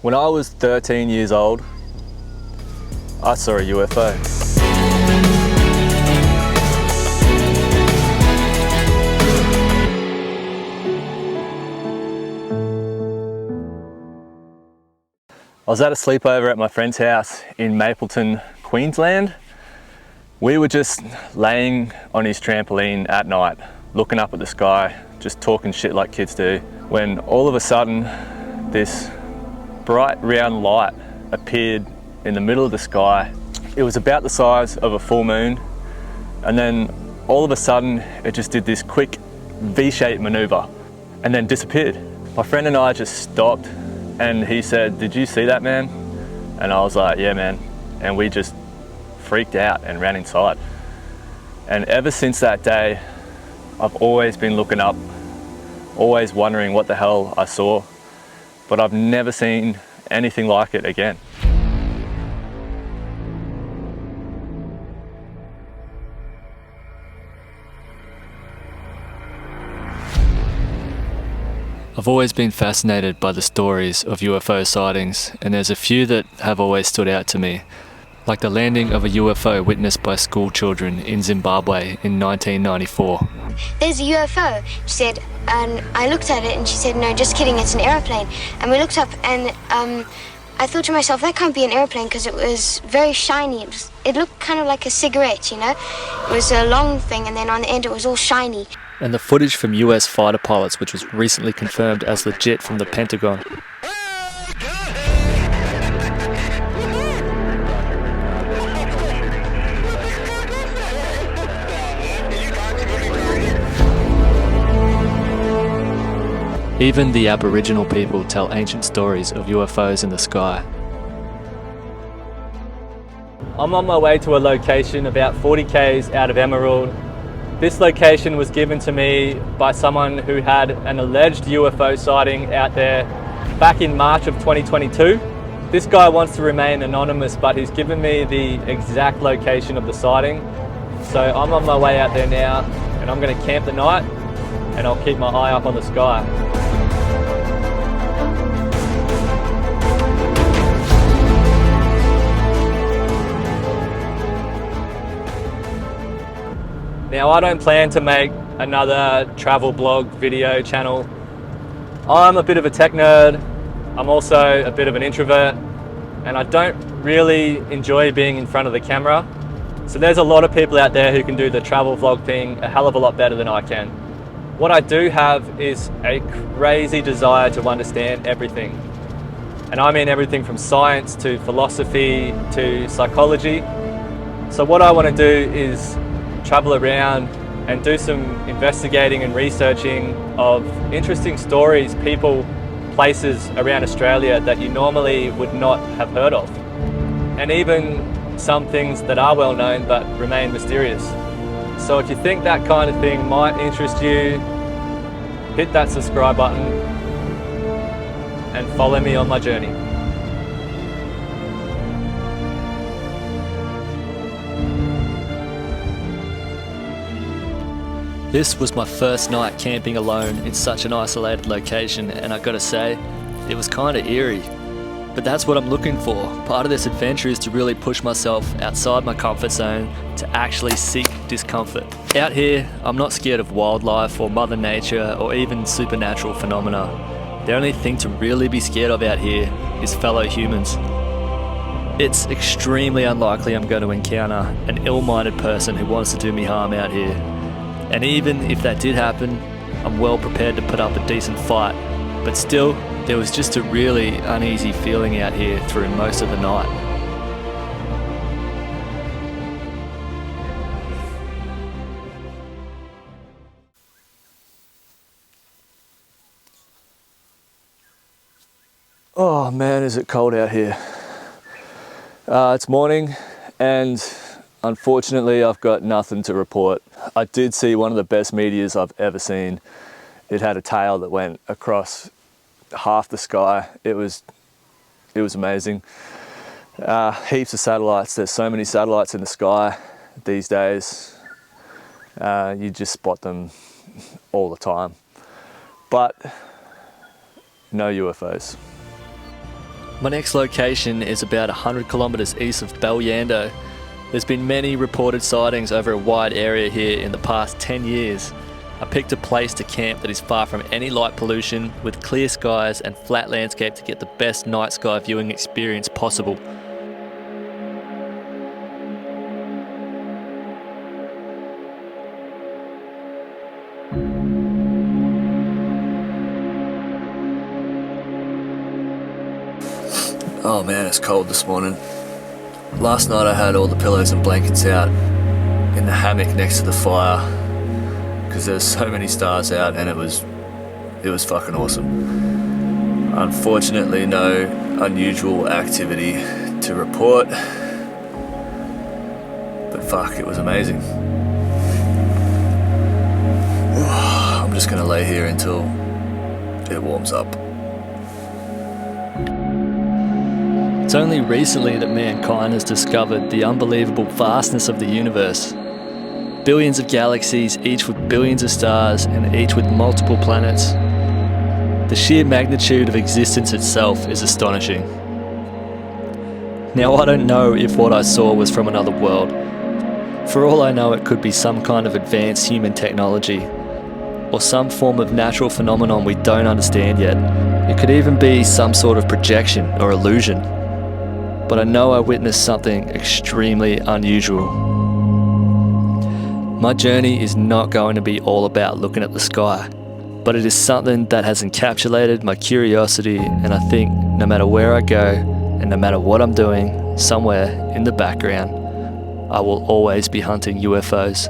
When I was 13 years old, I saw a UFO. I was at a sleepover at my friend's house in Mapleton, Queensland. We were just laying on his trampoline at night, looking up at the sky, just talking shit like kids do, when all of a sudden this bright round light appeared in the middle of the sky. It was about the size of a full moon, and then all of a sudden it just did this quick V-shaped maneuver and then disappeared. My friend and I just stopped, and he said, "Did you see that, man?" And I was like, "Yeah, man." And we just freaked out and ran inside. And ever since that day, I've always been looking up, always wondering what the hell I saw, but I've never seen anything like it again. I've always been fascinated by the stories of UFO sightings, and there's a few that have always stood out to me, like the landing of a UFO witnessed by school children in Zimbabwe in 1994. "There's a UFO," she said, and I looked at it and she said, "No, just kidding, it's an aeroplane." And we looked up and I thought to myself, that can't be an aeroplane because it was very shiny. It looked kind of like a cigarette, you know? It was a long thing, and then on the end it was all shiny. And the footage from US fighter pilots, which was recently confirmed as legit from the Pentagon. Even the Aboriginal people tell ancient stories of UFOs in the sky. I'm on my way to a location about 40 k's out of Emerald. This location was given to me by someone who had an alleged UFO sighting out there back in March of 2022. This guy wants to remain anonymous, but he's given me the exact location of the sighting. So I'm on my way out there now, and I'm going to camp the night, and I'll keep my eye up on the sky. Now, I don't plan to make another travel blog video channel. I'm a bit of a tech nerd. I'm also a bit of an introvert, and I don't really enjoy being in front of the camera. So there's a lot of people out there who can do the travel vlog thing a hell of a lot better than I can. What I do have is a crazy desire to understand everything. And I mean everything from science to philosophy to psychology. So what I want to do is travel around and do some investigating and researching of interesting stories, people, places around Australia that you normally would not have heard of. And even some things that are well known but remain mysterious. So if you think that kind of thing might interest you, hit that subscribe button and follow me on my journey. This was my first night camping alone in such an isolated location, and I gotta say, it was kinda eerie. But that's what I'm looking for. Part of this adventure is to really push myself outside my comfort zone to actually seek discomfort. Out here, I'm not scared of wildlife or Mother Nature or even supernatural phenomena. The only thing to really be scared of out here is fellow humans. It's extremely unlikely I'm going to encounter an ill-minded person who wants to do me harm out here. And even if that did happen, I'm well prepared to put up a decent fight. But still, there was just a really uneasy feeling out here through most of the night. Oh man, is it cold out here. It's morning, and unfortunately I've got nothing to report. I did see one of the best meteors I've ever seen. It had a tail that went across half the sky. It was amazing. Heaps of satellites. There's so many satellites in the sky these days. You just spot them all the time. But no UFOs. My next location is about 100 kilometers east of Belyando. There's been many reported sightings over a wide area here in the past 10 years. I picked a place to camp that is far from any light pollution, with clear skies and flat landscape to get the best night sky viewing experience possible. Oh man, it's cold this morning. Last night I had all the pillows and blankets out in the hammock next to the fire because there's so many stars out, and it was fucking awesome. Unfortunately, no unusual activity to report, but fuck, it was amazing. I'm just gonna lay here until it warms up. It's only recently that mankind has discovered the unbelievable vastness of the universe. Billions of galaxies, each with billions of stars and each with multiple planets. The sheer magnitude of existence itself is astonishing. Now, I don't know if what I saw was from another world. For all I know, it could be some kind of advanced human technology, or some form of natural phenomenon we don't understand yet. It could even be some sort of projection or illusion. But I know I witnessed something extremely unusual. My journey is not going to be all about looking at the sky, but it is something that has encapsulated my curiosity, and I think no matter where I go and no matter what I'm doing, somewhere in the background, I will always be hunting UFOs.